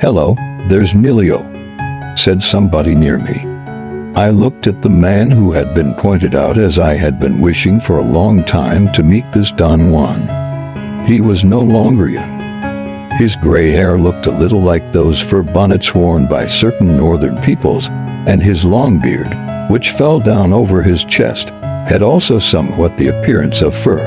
"Hello, there's Milio," said somebody near me. I looked at the man who had been pointed out as I had been wishing for a long time to meet this Don Juan. He was no longer young. His gray hair looked a little like those fur bonnets worn by certain northern peoples, and his long beard, which fell down over his chest, had also somewhat the appearance of fur.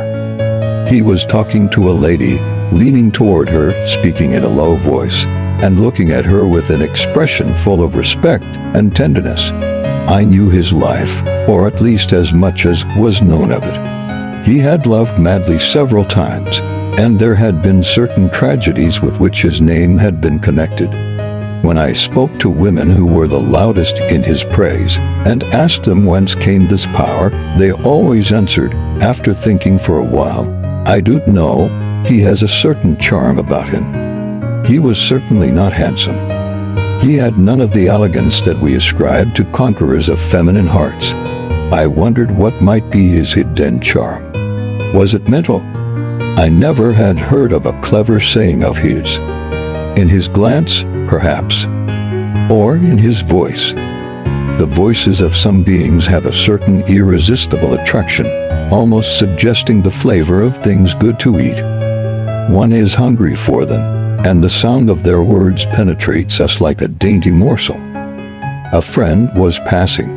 He was talking to a lady, leaning toward her, speaking in a low voice, and looking at her with an expression full of respect and tenderness. I knew his life, or at least as much as was known of it. He had loved madly several times, and there had been certain tragedies with which his name had been connected. When I spoke to women who were the loudest in his praise, and asked them whence came this power, they always answered, after thinking for a while, "I don't know, he has a certain charm about him." He was certainly not handsome. He had none of the elegance that we ascribe to conquerors of feminine hearts. I wondered what might be his hidden charm. Was it mental? I never had heard of a clever saying of his. In his glance, perhaps, or in his voice. The voices of some beings have a certain irresistible attraction, almost suggesting the flavor of things good to eat. One is hungry for them, and the sound of their words penetrates us like a dainty morsel. A friend was passing.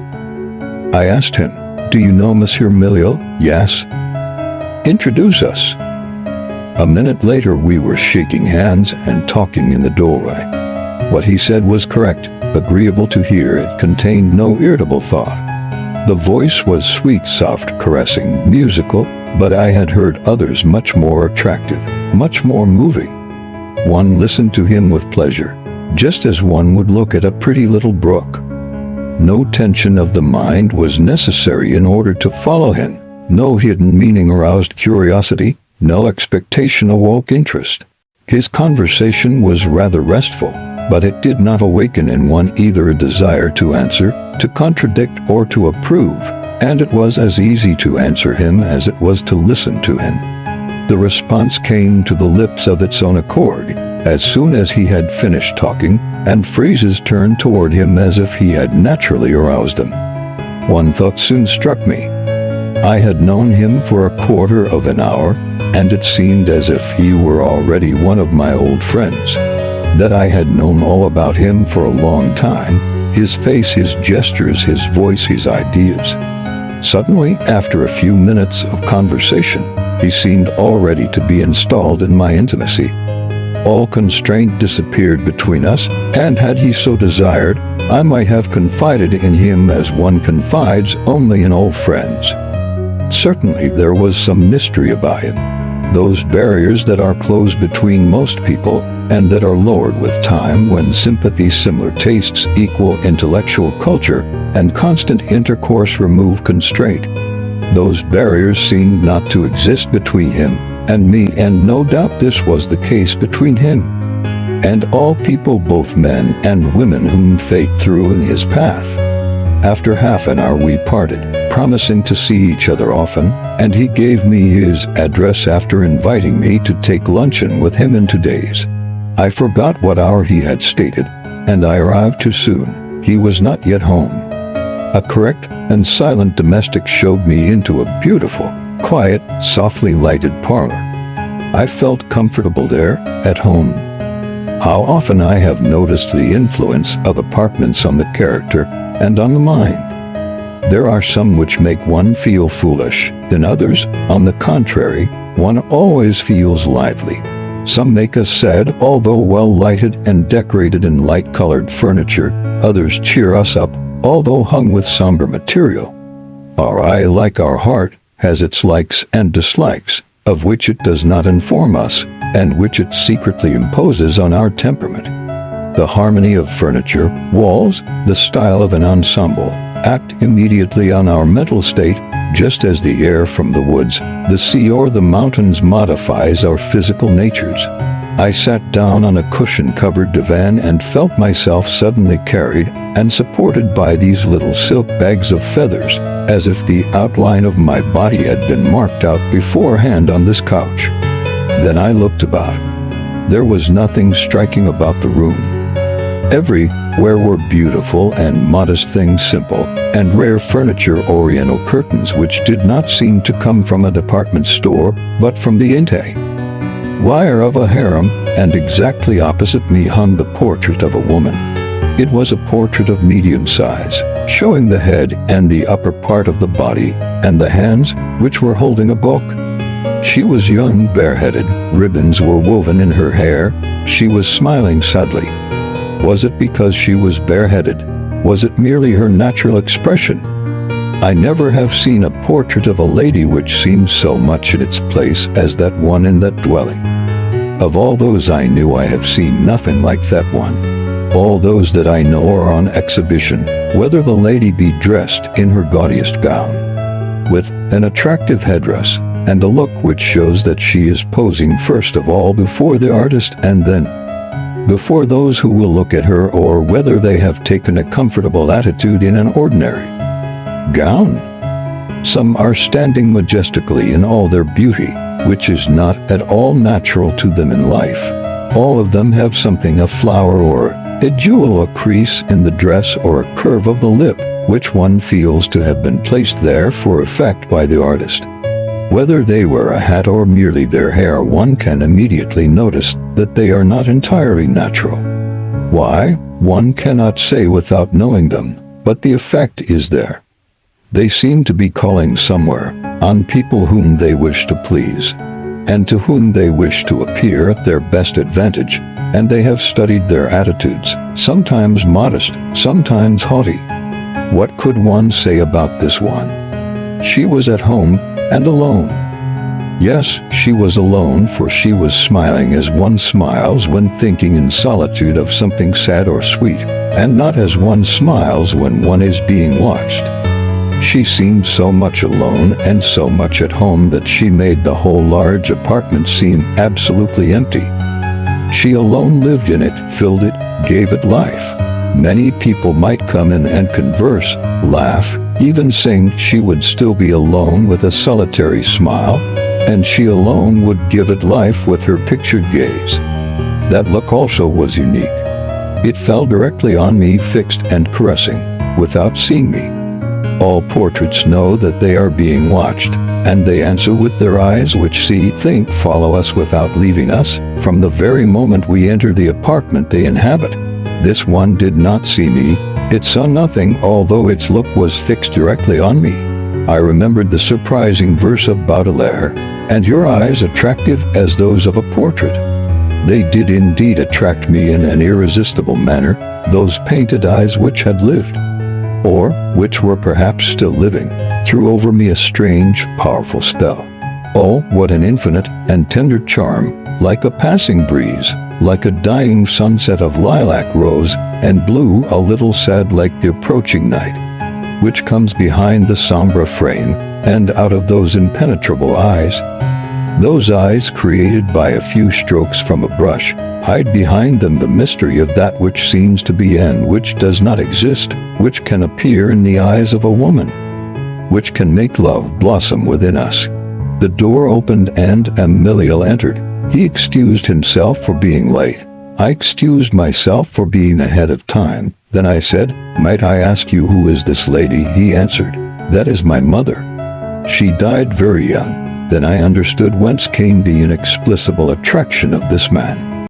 I asked him, "Do you know Monsieur Milial?" "Yes." "Introduce us." A minute later we were shaking hands and talking in the doorway. What he said was correct, agreeable to hear. It contained no irritable thought. The voice was sweet, soft, caressing, musical, but I had heard others much more attractive, much more moving. One listened to him with pleasure, just as one would look at a pretty little brook. No tension of the mind was necessary in order to follow him. No hidden meaning aroused curiosity. No expectation awoke interest. His conversation was rather restful, but it did not awaken in one either a desire to answer, to contradict, or to approve, and it was as easy to answer him as it was to listen to him. The response came to the lips of its own accord, as soon as he had finished talking, and phrases turned toward him as if he had naturally aroused them. One thought soon struck me. I had known him for a quarter of an hour, and it seemed as if he were already one of my old friends. That I had known all about him for a long time, his face, his gestures, his voice, his ideas. Suddenly, after a few minutes of conversation, he seemed already to be installed in my intimacy. All constraint disappeared between us, and had he so desired, I might have confided in him as one confides only in old friends. Certainly there was some mystery about him. Those barriers that are closed between most people and that are lowered with time when sympathy, similar tastes, equal intellectual culture, and constant intercourse remove constraint. Those barriers seemed not to exist between him and me, and no doubt this was the case between him and all people, both men and women whom fate threw in his path. After half an hour we parted, promising to see each other often, and he gave me his address after inviting me to take luncheon with him in 2 days. I forgot what hour he had stated, and I arrived too soon. He was not yet home. A correct and silent domestic showed me into a beautiful, quiet, softly lighted parlor. I felt comfortable there, at home. How often I have noticed the influence of apartments on the character and on the mind. There are some which make one feel foolish, in others, on the contrary, one always feels lively. Some make us sad, although well lighted and decorated in light-colored furniture. Others cheer us up, although hung with somber material. Our eye, like our heart, has its likes and dislikes, of which it does not inform us, and which it secretly imposes on our temperament. The harmony of furniture, walls, the style of an ensemble, act immediately on our mental state, just as the air from the woods, the sea, or the mountains modifies our physical natures. I sat down on a cushion-covered divan and felt myself suddenly carried and supported by these little silk bags of feathers, as if the outline of my body had been marked out beforehand on this couch. Then I looked about. There was nothing striking about the room. Everywhere were beautiful and modest things, simple and rare furniture, oriental curtains which did not seem to come from a department store, but from the interior of a harem, and exactly opposite me hung the portrait of a woman. It was a portrait of medium size, showing the head and the upper part of the body, and the hands, which were holding a book. She was young, bareheaded, ribbons were woven in her hair, she was smiling sadly. Was it because she was bareheaded? Was it merely her natural expression? I never have seen a portrait of a lady which seemed so much in its place as that one in that dwelling. Of all those I knew, I have seen nothing like that one. All those that I know are on exhibition, whether the lady be dressed in her gaudiest gown, with an attractive headdress, and a look which shows that she is posing first of all before the artist and then before those who will look at her, or whether they have taken a comfortable attitude in an ordinary gown. Some are standing majestically in all their beauty, which is not at all natural to them in life. All of them have something, a flower or a jewel, a crease in the dress, or a curve of the lip, which one feels to have been placed there for effect by the artist. Whether they wear a hat or merely their hair, one can immediately notice that they are not entirely natural. Why? One cannot say without knowing them, but the effect is there. They seem to be calling somewhere on people whom they wish to please, and to whom they wish to appear at their best advantage, and they have studied their attitudes, sometimes modest, sometimes haughty. What could one say about this one? She was at home and alone. Yes, she was alone, for she was smiling as one smiles when thinking in solitude of something sad or sweet, and not as one smiles when one is being watched. She seemed so much alone and so much at home that she made the whole large apartment seem absolutely empty. She alone lived in it, filled it, gave it life. Many people might come in and converse, laugh, even sing. She would still be alone with a solitary smile, and she alone would give it life with her pictured gaze. That look also was unique. It fell directly on me, fixed and caressing, without seeing me. All portraits know that they are being watched, and they answer with their eyes, which see, think, follow us without leaving us, from the very moment we enter the apartment they inhabit. This one did not see me. It saw nothing, although its look was fixed directly on me. I remembered the surprising verse of Baudelaire, "And your eyes attractive as those of a portrait." They did indeed attract me in an irresistible manner, those painted eyes which had lived, or which were perhaps still living, threw over me a strange, powerful spell. Oh, what an infinite and tender charm, like a passing breeze, like a dying sunset of lilac, rose, and blue, a little sad like the approaching night, which comes behind the sombre frame, and out of those impenetrable eyes. Those eyes, created by a few strokes from a brush, hide behind them the mystery of that which seems to be and which does not exist, which can appear in the eyes of a woman, which can make love blossom within us. The door opened and Milial entered. He excused himself for being late. I excused myself for being ahead of time. Then I said, "Might I ask you who is this lady?" He answered, "That is my mother. She died very young." Then I understood whence came the inexplicable attraction of this man.